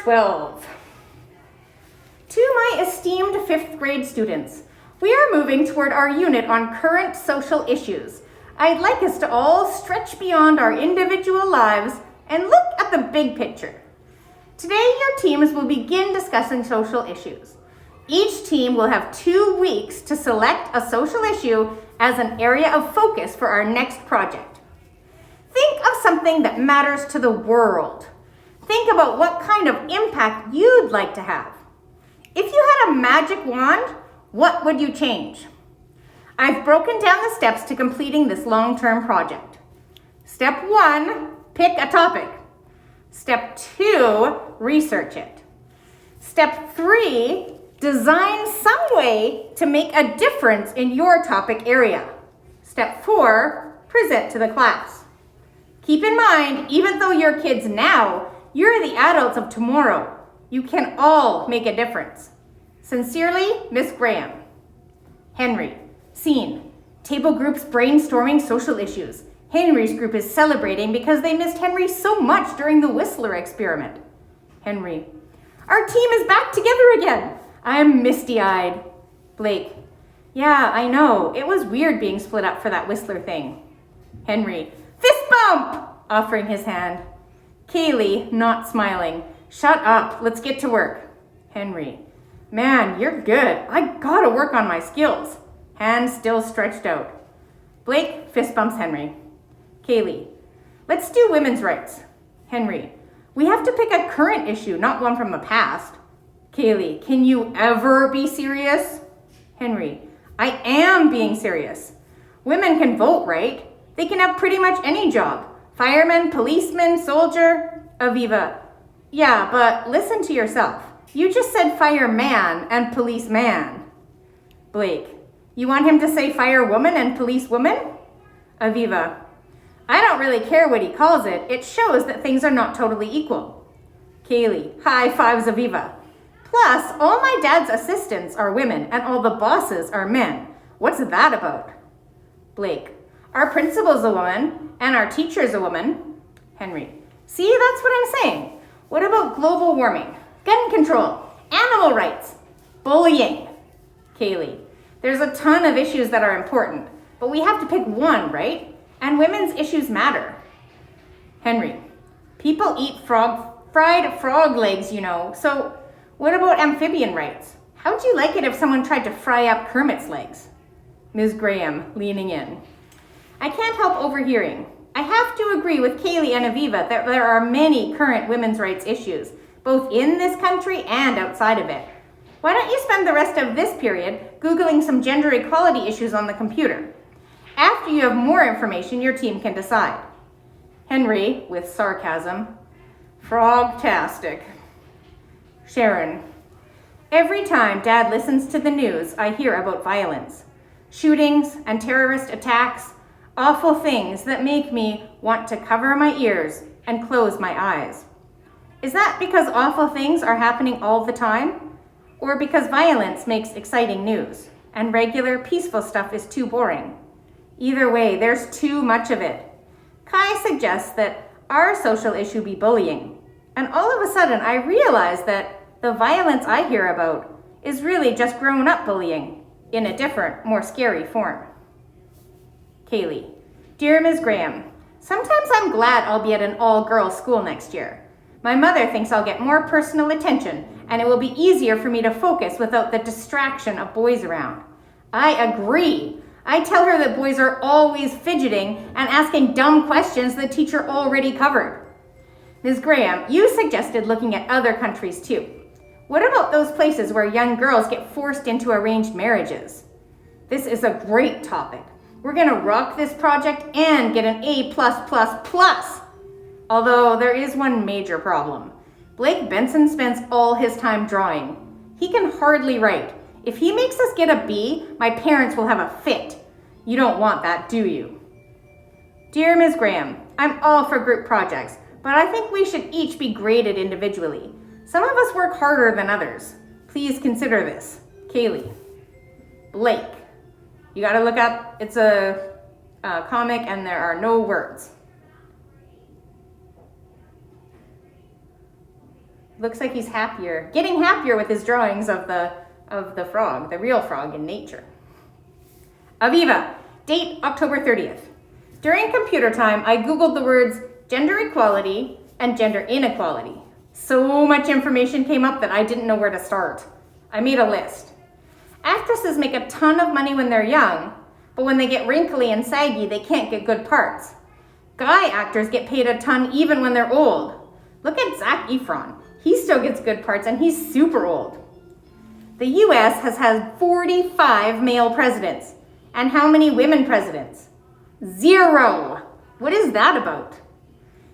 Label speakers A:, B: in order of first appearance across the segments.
A: 12. To my esteemed 5th grade students, we are moving toward our unit on current social issues. I'd like us to all stretch beyond our individual lives and look at the big picture. Today, your teams will begin discussing social issues. Each team will have 2 weeks to select a social issue as an area of focus for our next project. Think of something that matters to the world. Think about what kind of impact you'd like to have. If you had a magic wand, what would you change? I've broken down the steps to completing this long-term project. Step 1, pick a topic. Step 2, research it. Step 3, design some way to make a difference in your topic area. Step 4, present to the class. Keep in mind, even though you're kids now, you're the adults of tomorrow. You can all make a difference. Sincerely, Miss Graham. Henry. Scene. Table groups brainstorming social issues. Henry's group is celebrating because they missed Henry so much during the Whistler experiment. Henry. Our team is back together again. I'm misty-eyed. Blake. Yeah, I know. It was weird being split up for that Whistler thing. Henry. Fist bump! Offering his hand. Kaylee, not smiling. Shut up. Let's get to work. Henry. Man, you're good. I gotta work on my skills. Hand still stretched out. Blake fist bumps Henry. Kaylee. Let's do women's rights. Henry. We have to pick a current issue, not one from the past. Kaylee. Can you ever be serious? Henry. I am being serious. Women can vote, right? They can have pretty much any job. Fireman, policeman, soldier. Aviva. Yeah, but listen to yourself. You just said fireman and policeman. Blake. You want him to say firewoman and policewoman? Aviva. I don't really care what he calls it. It shows that things are not totally equal. Kaylee. High fives, Aviva. Plus, all my dad's assistants are women and all the bosses are men. What's that about? Blake. Our principal's a woman and our teacher's a woman. Henry. See, that's what I'm saying. What about global warming, gun control, animal rights, bullying? Kaylee. There's a ton of issues that are important, but we have to pick one, right? And women's issues matter. Henry. People eat fried frog legs, you know. So what about amphibian rights? How'd you like it if someone tried to fry up Kermit's legs? Ms. Graham, leaning in. I can't help overhearing. I have to agree with Kaylee and Aviva that there are many current women's rights issues, both in this country and outside of it. Why don't you spend the rest of this period Googling some gender equality issues on the computer? After you have more information, your team can decide. Henry, with sarcasm. Frogtastic. Sharon. Every time Dad listens to the news, I hear about violence. Shootings and terrorist attacks. Awful things that make me want to cover my ears and close my eyes. Is that because awful things are happening all the time? Or because violence makes exciting news and regular peaceful stuff is too boring? Either way, there's too much of it. Kai suggests that our social issue be bullying. And all of a sudden, I realize that the violence I hear about is really just grown-up bullying in a different, more scary form. Kaylee. Dear Ms. Graham, sometimes I'm glad I'll be at an all-girls school next year. My mother thinks I'll get more personal attention and it will be easier for me to focus without the distraction of boys around. I agree. I tell her that boys are always fidgeting and asking dumb questions the teacher already covered. Ms. Graham, you suggested looking at other countries too. What about those places where young girls get forced into arranged marriages? This is a great topic. We're gonna rock this project and get an A+++. Although there is one major problem. Blake Benson spends all his time drawing. He can hardly write. If he makes us get a B, my parents will have a fit. You don't want that, do you? Dear Ms. Graham, I'm all for group projects, but I think we should each be graded individually. Some of us work harder than others. Please consider this. Kaylee. Blake. You gotta look up, it's a comic and there are no words. Looks like he's happier, getting happier with his drawings of the frog, the real frog in nature. Aviva, date October 30th. During computer time, I Googled the words gender equality and gender inequality. So much information came up that I didn't know where to start. I made a list. Actresses make a ton of money when they're young, but when they get wrinkly and saggy, they can't get good parts. Guy actors get paid a ton even when they're old. Look at Zac Efron. He still gets good parts and he's super old. The US has had 45 male presidents. And how many women presidents? 0. What is that about?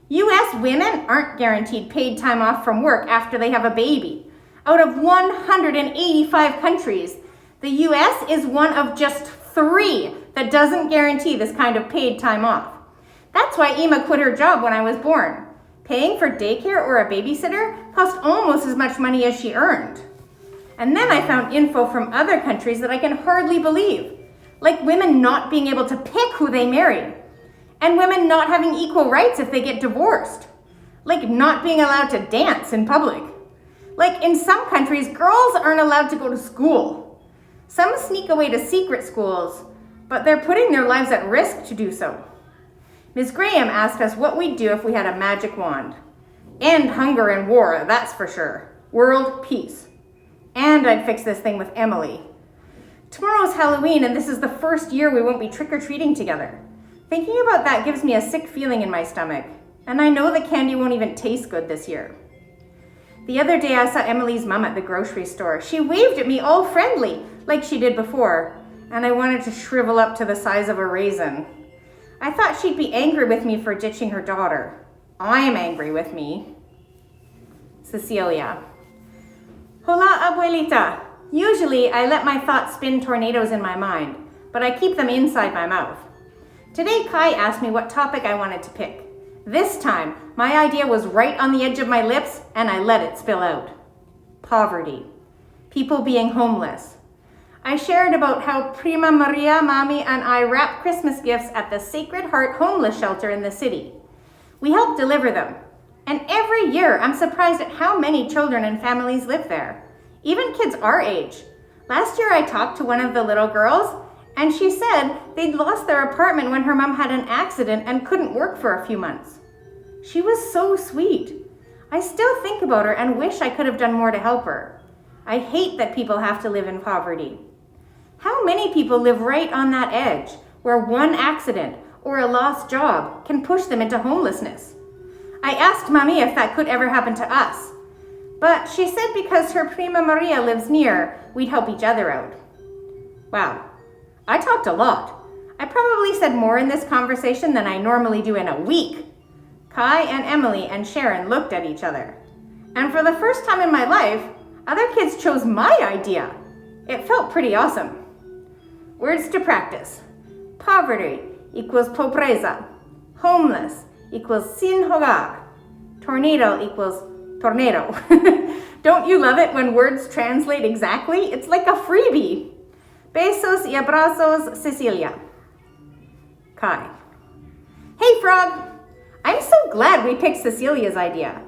A: US women aren't guaranteed paid time off from work after they have a baby. Out of 185 countries, the US is one of just 3 that doesn't guarantee this kind of paid time off. That's why Ima quit her job when I was born. Paying for daycare or a babysitter cost almost as much money as she earned. And then I found info from other countries that I can hardly believe, like women not being able to pick who they marry, and women not having equal rights if they get divorced, like not being allowed to dance in public. Like in some countries, girls aren't allowed to go to school. Some sneak away to secret schools, but they're putting their lives at risk to do so. Ms. Graham asked us what we'd do if we had a magic wand. End hunger and war, that's for sure. World peace. And I'd fix this thing with Emily. Tomorrow's Halloween, and this is the first year we won't be trick-or-treating together. Thinking about that gives me a sick feeling in my stomach, and I know the candy won't even taste good this year. The other day I saw Emily's mom at the grocery store. She waved at me all friendly, like she did before, and I wanted to shrivel up to the size of a raisin. I thought she'd be angry with me for ditching her daughter. I'm angry with me. Cecilia. Hola, abuelita. Usually I let my thoughts spin tornadoes in my mind, but I keep them inside my mouth. Today Kai asked me what topic I wanted to pick. This time, my idea was right on the edge of my lips and I let it spill out. Poverty. People being homeless. I shared about how Prima Maria, Mommy, and I wrap Christmas gifts at the Sacred Heart homeless shelter in the city. We help deliver them. And every year, I'm surprised at how many children and families live there. Even kids our age. Last year, I talked to one of the little girls, and she said they'd lost their apartment when her mom had an accident and couldn't work for a few months. She was so sweet. I still think about her and wish I could have done more to help her. I hate that people have to live in poverty. How many people live right on that edge, where one accident or a lost job can push them into homelessness? I asked Mommy if that could ever happen to us, but she said because her Prima Maria lives near, we'd help each other out. Wow, I talked a lot. I probably said more in this conversation than I normally do in a week. Kai and Emily and Sharon looked at each other. And for the first time in my life, other kids chose my idea. It felt pretty awesome. Words to practice. Poverty equals pobreza. Homeless equals sin hogar. Tornado equals tornado. Don't you love it when words translate exactly? It's like a freebie. Besos y abrazos, Cecilia. Kai. Hey, Frog. I'm so glad we picked Cecilia's idea.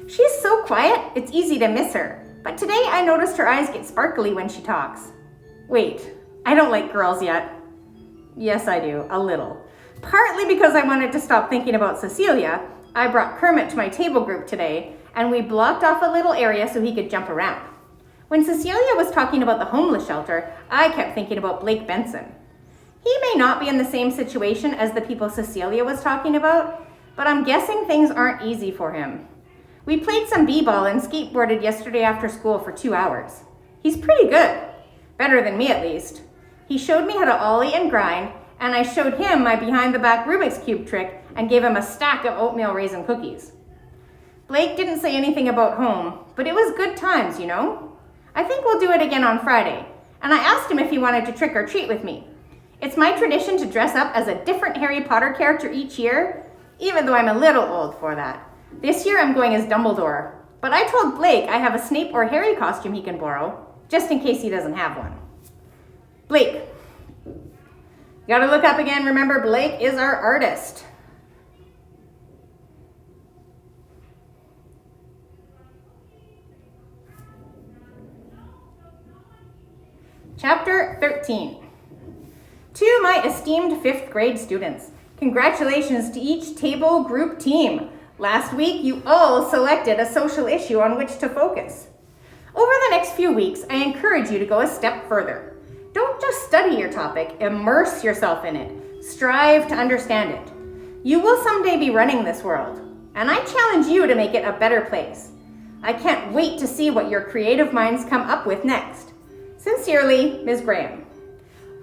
A: She's so quiet, it's easy to miss her. But today I noticed her eyes get sparkly when she talks. Wait, I don't like girls yet. Yes, I do, a little. Partly because I wanted to stop thinking about Cecilia, I brought Kermit to my table group today, and we blocked off a little area so he could jump around. When Cecilia was talking about the homeless shelter, I kept thinking about Blake Benson. He may not be in the same situation as the people Cecilia was talking about, but I'm guessing things aren't easy for him. We played some b-ball and skateboarded yesterday after school for 2 hours. He's pretty good. Better than me, at least. He showed me how to ollie and grind, and I showed him my behind-the-back Rubik's Cube trick and gave him a stack of oatmeal raisin cookies. Blake didn't say anything about home, but it was good times, you know? I think we'll do it again on Friday, and I asked him if he wanted to trick or treat with me. It's my tradition to dress up as a different Harry Potter character each year, even though I'm a little old for that. This year I'm going as Dumbledore, but I told Blake I have a Snape or Harry costume he can borrow, just in case he doesn't have one. Blake. You gotta look up again. Remember, Blake is our artist. Chapter 13. To my esteemed 5th grade students, congratulations to each table group team. Last week, you all selected a social issue on which to focus. Over the next few weeks, I encourage you to go a step further. Don't just study your topic, immerse yourself in it. Strive to understand it. You will someday be running this world, and I challenge you to make it a better place. I can't wait to see what your creative minds come up with next. Sincerely, Ms. Graham.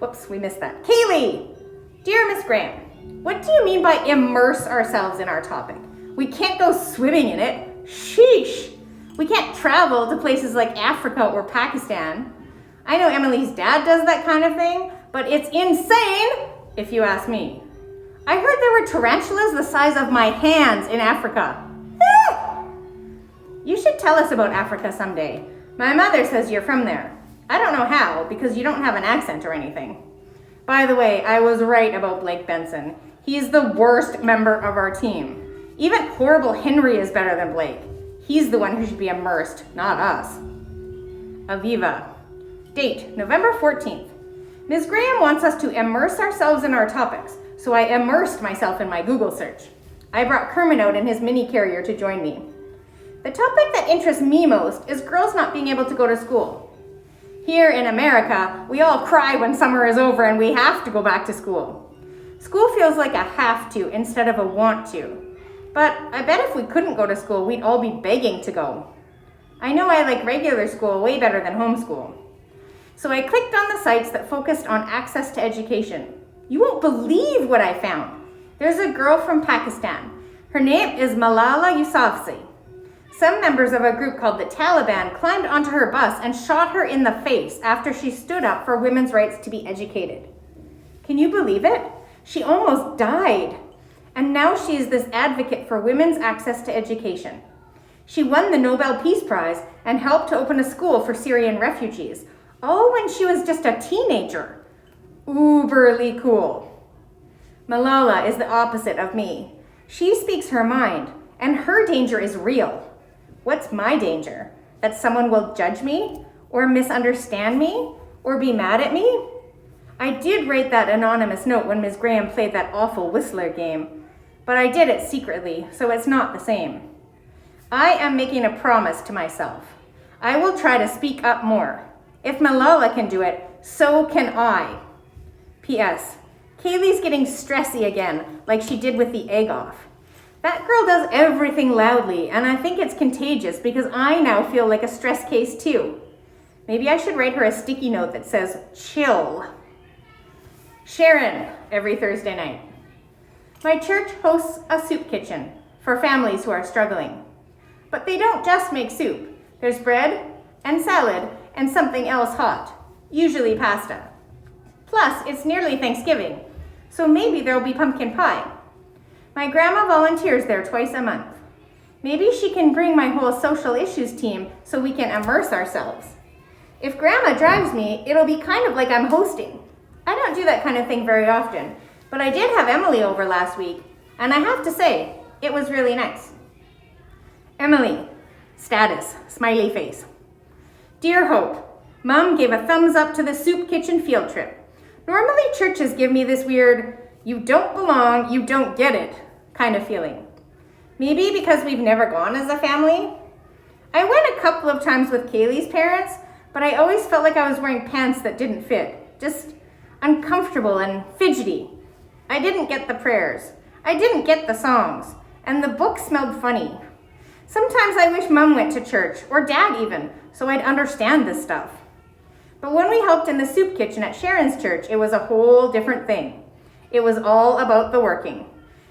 A: Whoops, we missed that. Kaylee! Dear Ms. Graham, what do you mean by immerse ourselves in our topic? We can't go swimming in it. Sheesh! We can't travel to places like Africa or Pakistan. I know Emily's dad does that kind of thing, but it's insane, if you ask me. I heard there were tarantulas the size of my hands in Africa. You should tell us about Africa someday. My mother says you're from there. I don't know how, because you don't have an accent or anything. By the way, I was right about Blake Benson. He's the worst member of our team. Even horrible Henry is better than Blake. He's the one who should be immersed, not us. Aviva. Date, November 14th. Ms. Graham wants us to immerse ourselves in our topics, so I immersed myself in my Google search. I brought Kermit out in his mini carrier to join me. The topic that interests me most is girls not being able to go to school. Here in America, we all cry when summer is over and we have to go back to school. School feels like a have to instead of a want to. But I bet if we couldn't go to school, we'd all be begging to go. I know I like regular school way better than homeschool. So I clicked on the sites that focused on access to education. You won't believe what I found. There's a girl from Pakistan. Her name is Malala Yousafzai. Some members of a group called the Taliban climbed onto her bus and shot her in the face after she stood up for women's rights to be educated. Can you believe it? She almost died. And now she is this advocate for women's access to education. She won the Nobel Peace Prize and helped to open a school for Syrian refugees, all when she was just a teenager. Uberly cool. Malala is the opposite of me. She speaks her mind, and her danger is real. What's my danger? That someone will judge me, or misunderstand me, or be mad at me? I did write that anonymous note when Ms. Graham played that awful Whistler game, but I did it secretly, so it's not the same. I am making a promise to myself. I will try to speak up more. If Malala can do it, so can I. P.S. Kaylee's getting stressy again, like she did with the egg off. That girl does everything loudly, and I think it's contagious because I now feel like a stress case too. Maybe I should write her a sticky note that says, chill. Sharon, every Thursday night. My church hosts a soup kitchen for families who are struggling. But they don't just make soup. There's bread and salad and something else hot, usually pasta. Plus, it's nearly Thanksgiving, so maybe there'll be pumpkin pie. My grandma volunteers there twice a month. Maybe she can bring my whole social issues team so we can immerse ourselves. If grandma drives me, it'll be kind of like I'm hosting. I don't do that kind of thing very often, but I did have Emily over last week, and I have to say, it was really nice. Emily, status, smiley face. Dear Hope, Mom gave a thumbs up to the soup kitchen field trip. Normally churches give me this weird, you don't belong, you don't get it kind of feeling. Maybe because we've never gone as a family. I went a couple of times with Kaylee's parents, but I always felt like I was wearing pants that didn't fit, just uncomfortable and fidgety. I didn't get the prayers. I didn't get the songs, and the book smelled funny. Sometimes I wish Mom went to church, or Dad even, so I'd understand this stuff. But when we helped in the soup kitchen at Sharon's church, it was a whole different thing. It was all about the working.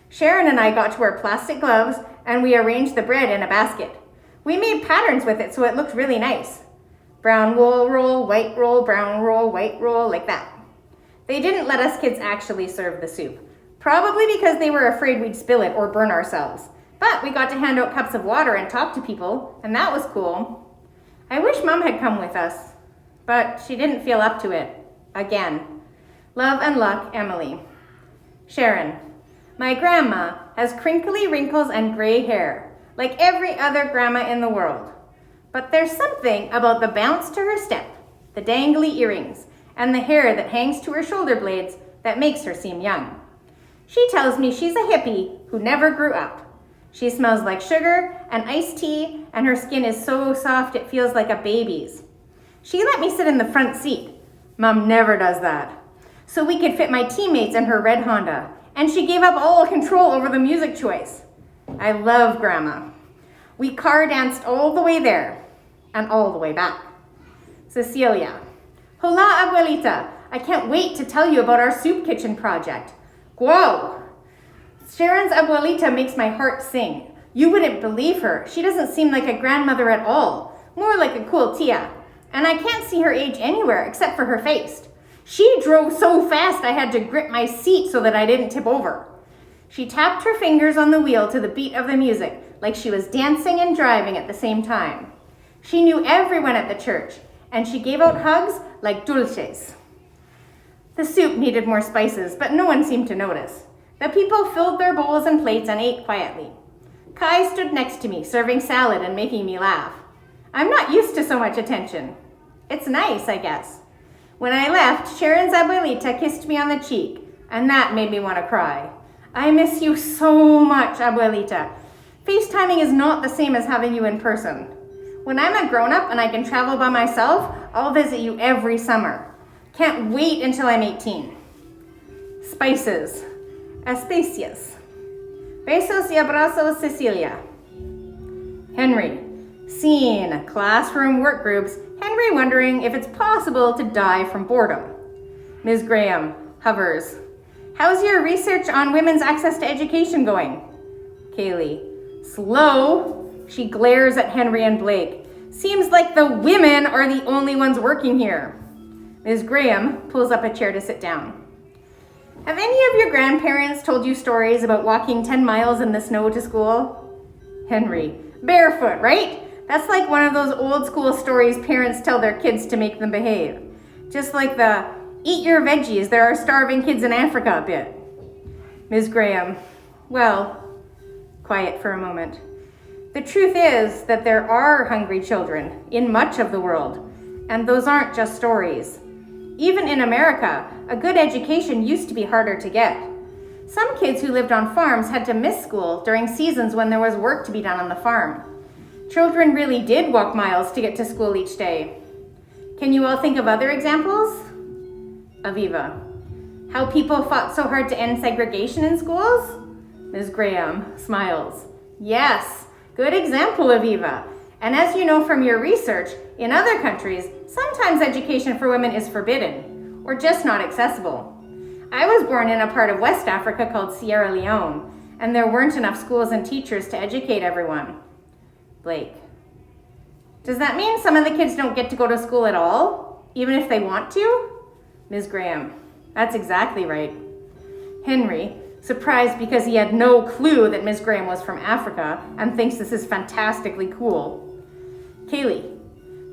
A: Sharon and I got to wear plastic gloves, and we arranged the bread in a basket. We made patterns with it so it looked really nice. Brown wool roll, white roll, brown roll, white roll, like that. They didn't let us kids actually serve the soup, probably because they were afraid we'd spill it or burn ourselves. But we got to hand out cups of water and talk to people, and that was cool. I wish Mom had come with us, but she didn't feel up to it. Again. Love and luck, Emily. Sharon. My grandma has crinkly wrinkles and gray hair, like every other grandma in the world. But there's something about the bounce to her step, the dangly earrings, and the hair that hangs to her shoulder blades that makes her seem young. She tells me she's a hippie who never grew up. She smells like sugar and iced tea, and her skin is so soft it feels like a baby's. She let me sit in the front seat. Mom never does that. So we could fit my teammates in her red Honda, and she gave up all control over the music choice. I love Grandma. We car danced all the way there and all the way back. Cecilia. Hola, abuelita. I can't wait to tell you about our soup kitchen project. Whoa! Sharon's abuelita makes my heart sing. You wouldn't believe her. She doesn't seem like a grandmother at all, more like a cool tia. And I can't see her age anywhere except for her face. She drove so fast I had to grip my seat so that I didn't tip over. She tapped her fingers on the wheel to the beat of the music, like she was dancing and driving at the same time. She knew everyone at the church, and she gave out hugs like dulces. The soup needed more spices, but no one seemed to notice. The people filled their bowls and plates and ate quietly. Kai stood next to me, serving salad and making me laugh. I'm not used to so much attention. It's nice, I guess. When I left, Sharon's abuelita kissed me on the cheek, and that made me want to cry. I miss you so much, abuelita. FaceTiming is not the same as having you in person. When I'm a grown-up and I can travel by myself, I'll visit you every summer. Can't wait until I'm 18. Spices. Especias. Besos y abrazos, Cecilia. Henry. Scene. Classroom work groups. Henry wondering if it's possible to die from boredom. Ms. Graham. Hovers. How's your research on women's access to education going? Kaylee. Slow. She glares at Henry and Blake. Seems like the women are the only ones working here. Ms. Graham pulls up a chair to sit down. Have any of your grandparents told you stories about walking 10 miles in the snow to school? Henry. Barefoot, right? That's like one of those old school stories parents tell their kids to make them behave. Just like the eat your veggies, there are starving kids in Africa bit. Ms. Graham. Well, quiet for a moment. The truth is that there are hungry children in much of the world, and those aren't just stories. Even in America, a good education used to be harder to get. Some kids who lived on farms had to miss school during seasons when there was work to be done on the farm. Children really did walk miles to get to school each day. Can you all think of other examples? Aviva. How people fought so hard to end segregation in schools? Ms. Graham smiles. Yes, good example, Aviva. And as you know from your research, in other countries, sometimes education for women is forbidden or just not accessible. I was born in a part of West Africa called Sierra Leone, and there weren't enough schools and teachers to educate everyone. Blake. Does that mean some of the kids don't get to go to school at all, even if they want to? Ms. Graham. That's exactly right. Henry, surprised because he had no clue that Ms. Graham was from Africa and thinks this is fantastically cool. Kaylee.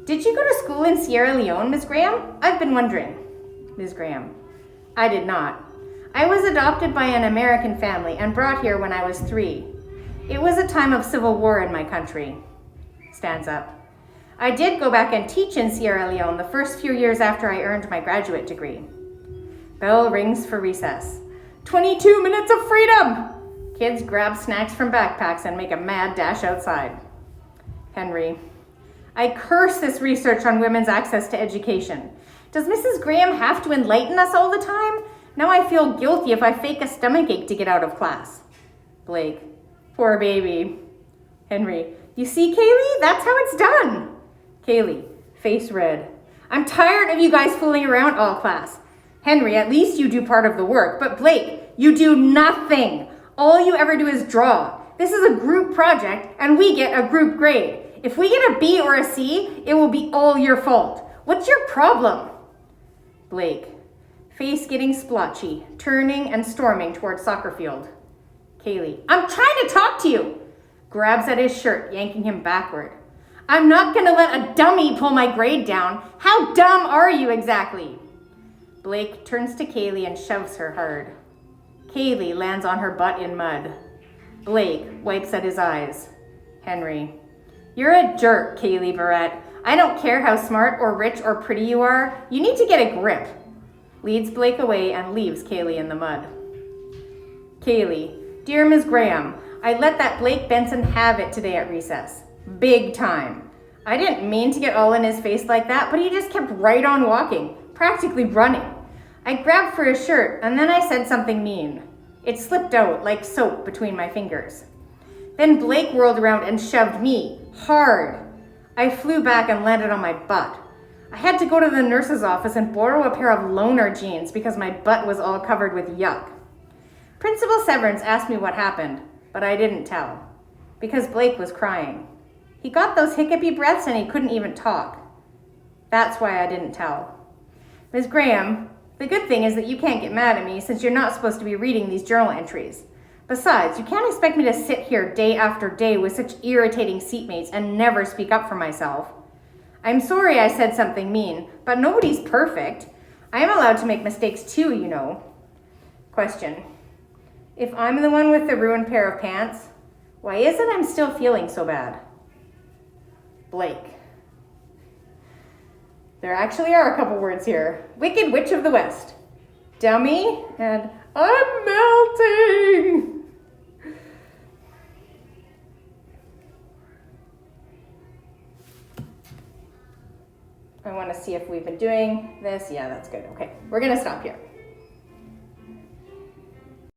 A: Did you go to school in Sierra Leone, Ms. Graham? I've been wondering. Ms. Graham. I did not. I was adopted by an American family and brought here when I was 3. It was a time of civil war in my country. Stands up. I did go back and teach in Sierra Leone the first few years after I earned my graduate degree. Bell rings for recess. 22 minutes of freedom! Kids grab snacks from backpacks and make a mad dash outside. Henry. I curse this research on women's access to education. Does Mrs. Graham have to enlighten us all the time? Now I feel guilty if I fake a stomachache to get out of class. Blake. Poor baby. Henry. You see, Kaylee? That's how it's done. Kaylee. Face red. I'm tired of you guys fooling around all class. Henry, at least you do part of the work. But Blake, you do nothing. All you ever do is draw. This is a group project, and we get a group grade. If we get a B or a C, it will be all your fault. What's your problem? Blake. Face getting splotchy, turning and storming towards soccer field. Kaylee. I'm trying to talk to you. Grabs at his shirt, yanking him backward. I'm not going to let a dummy pull my grade down. How dumb are you exactly? Blake turns to Kaylee and shoves her hard. Kaylee lands on her butt in mud. Blake wipes at his eyes. Henry. You're a jerk, Kaylee Barrett. I don't care how smart or rich or pretty you are, you need to get a grip. Leads Blake away and leaves Kaylee in the mud. Kaylee, dear Ms. Graham, I let that Blake Benson have it today at recess. Big time. I didn't mean to get all in his face like that, but he just kept right on walking, practically running. I grabbed for his shirt and then I said something mean. It slipped out like soap between my fingers. Then Blake whirled around and shoved me, hard. I flew back and landed on my butt. I had to go to the nurse's office and borrow a pair of loaner jeans because my butt was all covered with yuck. Principal Severance asked me what happened, but I didn't tell, because Blake was crying. He got those hiccupy breaths and he couldn't even talk. That's why I didn't tell. Ms. Graham, the good thing is that you can't get mad at me since you're not supposed to be reading these journal entries. Besides, you can't expect me to sit here day after day with such irritating seatmates and never speak up for myself. I'm sorry I said something mean, but nobody's perfect. I am allowed to make mistakes too, you know. Question. If I'm the one with the ruined pair of pants, why is it I'm still feeling so bad? Blake. There actually are a couple words here. Wicked Witch of the West. Dummy and I'm melting. I want to see if we've been doing this. Yeah, that's good. Okay, we're going to stop here.